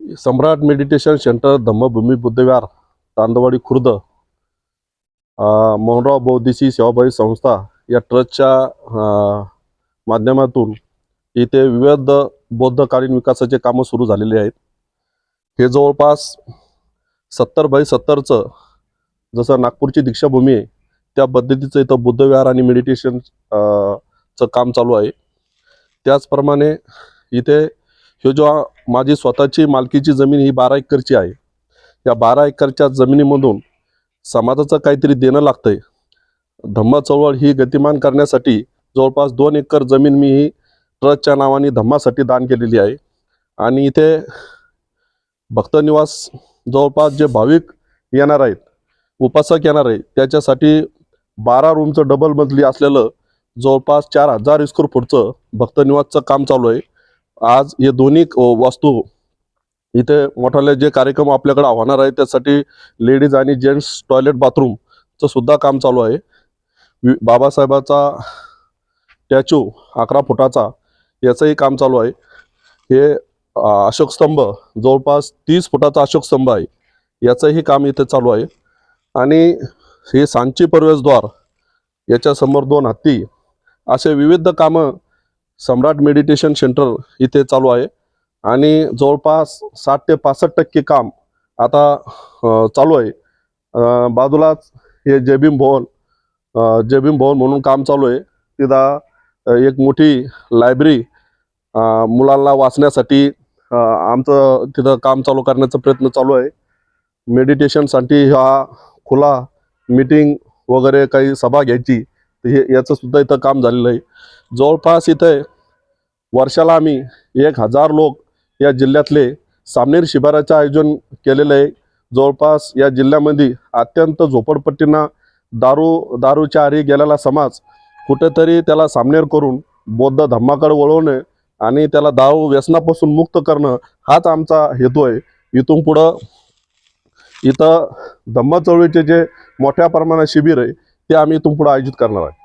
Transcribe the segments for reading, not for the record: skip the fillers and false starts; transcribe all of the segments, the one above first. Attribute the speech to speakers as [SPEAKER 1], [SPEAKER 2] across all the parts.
[SPEAKER 1] सम्राट meditation centre Dhammabhumi बुद्धविहार तांदवाडी खुर्द मोहनराव बौद्धिसी सेवाभावी संस्था या ट्रस्टच्या माध्यमातून इथे विविध बौद्धकालीन विकासाचे कामं सुरू झालेले आहेत। हे जवळपास 70/70चं जसं नागपूरची दीक्षाभूमी आहे त्या पद्धतीचं इथं बुद्धविहार आणि मेडिटेशन चं काम चालू आहे। त्याचप्रमाणे इथे हे जो माझी स्वतःची मालकीची जमीन ही 12 एकरची आहे। या 12 एकरच्या जमिनीमधून समाजाचं काहीतरी देणं लागतंय। धम्म चळवळ ही गतिमान करण्यासाठी जवळपास 2 एकर जमीन मी ही ट्रस्टच्या नावाने धम्मासाठी दान केलेली आहे। आणि इथे भक्तनिवास जवळपास जे भाविक येणार आहेत, उपासक येणार आहेत, त्याच्यासाठी 12 रूमचं डबल मजली असलेलं जवळपास 4000 स्क्वेअर फूटचं भक्तनिवासचं काम चालू आहे। आज हे दोन्ही वास्तू इथे मोठाले जे कार्यक्रम आपल्याकडे होणार आहे त्यासाठी लेडीज आणि जेंट्स टॉयलेट बाथरूमचं सुद्धा काम चालू आहे। बाबासाहेबाचा स्टॅच्यू 11 फुटाचा याचंही काम चालू आहे। हे अशोक स्तंभ जवळपास 30 फुटाचा अशोक स्तंभ आहे, याचंही काम इथे चालू आहे। आणि हे सांची प्रवेशद्वार, याच्यासमोर 2 हत्ती, असे विविध कामं सम्राट मेडिटेशन सेंटर इथे चालू आहे। आणि जवळपास 60 ते 65% काम आता चालू आहे। बाजूलाच हे जयभीम भवन म्हणून काम चालू आहे। तिथं एक मोठी लायब्ररी मुलांना वाचण्यासाठी आमचं तिथं काम चालू करण्याचा प्रयत्न चालू आहे। मेडिटेशनसाठी हा खुला मीटिंग वगैरे काही सभा घ्यायची हे याचं सुद्धा इथं काम झालेलं आहे। जवळपास इथे वर्षाला आम्ही 1000 लोक या जिल्ह्यातले सामनेर शिबिराचं आयोजन केलेलं आहे। जवळपास या जिल्ह्यामध्ये अत्यंत झोपडपट्टींना दारूच्या आहारी गेलेला समाज कुठेतरी त्याला सामनेर करून बौद्ध धम्माकडे वळवणे आणि त्याला दारू व्यसनापासून मुक्त करणं हाच आमचा हेतू आहे। इथून पुढं इथं धम्म चळवळीचे जे मोठ्या प्रमाणात शिबिर आहे ते आम्ही इथून पुढे आयोजित करणार आहे।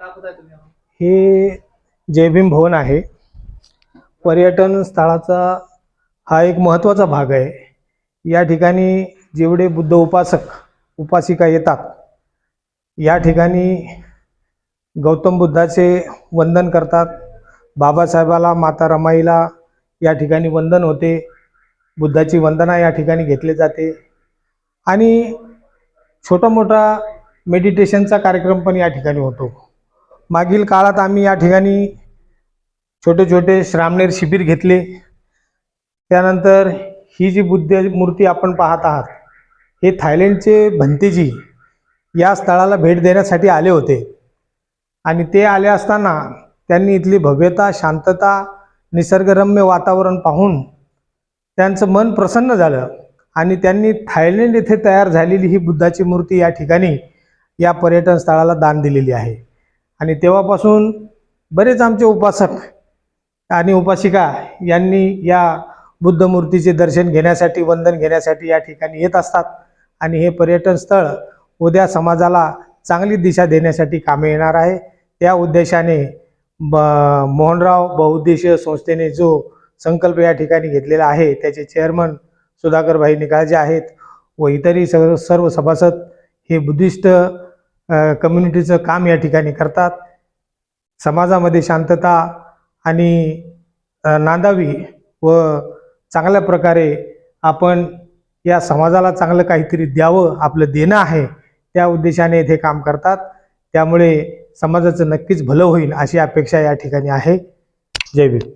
[SPEAKER 2] हे जय भीम भवन आहे. पर्यटन स्थळाचा हा एक महत्त्वाचा भाग आहे. या ठिकाणी जेवढे बुद्ध उपासक उपासिका येतात, या ठिकाणी गौतम बुद्धाचे वंदन करतात. बाबासाहेबाला, माता रमाईला या ठिकाणी वंदन होते. बुद्धाची वंदना या ठिकाणी घेतली जाते आणि छोटा मोठा मेडिटेशनचा कार्यक्रम पण या ठिकाणी होतो. मागील काळात आम्ही या ठिकाणी छोटे छोटे श्रामणेर शिबिर घेतले. त्यानंतर ही जी बुद्ध मूर्ती आपण पाहत आहात, हे थायलंडचे भंतेजी या स्थळाला भेट देण्यासाठी आले होते आणि ते आले असताना त्यांनी इथली भव्यता, शांतता, निसर्गरम्य वातावरण पाहून त्यांचं मन प्रसन्न झालं आणि त्यांनी थायलंड येथे तयार झालेली ही बुद्धाची मूर्ती या ठिकाणी या पर्यटन स्थळाला दान दिलेली आहे. आणि तेव्हापासून बरेच आमचे उपासक आणि उपासिका यांनी या बुद्ध मूर्तीचे दर्शन घेण्यासाठी, वंदन घेण्यासाठी या ठिकाणी येत असतात. आणि हे पर्यटन स्थळ उद्या समाजाला चांगली दिशा देण्यासाठी कामे येणार आहे. त्या उद्देशाने मोहनराव बहुउद्देशीय संस्थेने जो संकल्प या ठिकाणी घेतलेला आहे, त्याचे चेअरमन सुधाकरभाई निकाळजे आहेत व इतरही सर्व सभासद हे बुद्धिस्ट कम्युनिटीचं काम या ठिकाणी करतात. समाजामध्ये शांतता आणि नांदावी व चांगल्या प्रकारे आपण या समाजाला चांगलं काहीतरी द्यावं, आपलं देणं आहे, त्या उद्देशाने इथे काम करतात. त्यामुळे समाजाचं नक्कीच भलं होईल अशी अपेक्षा या ठिकाणी आहे. जय भीम.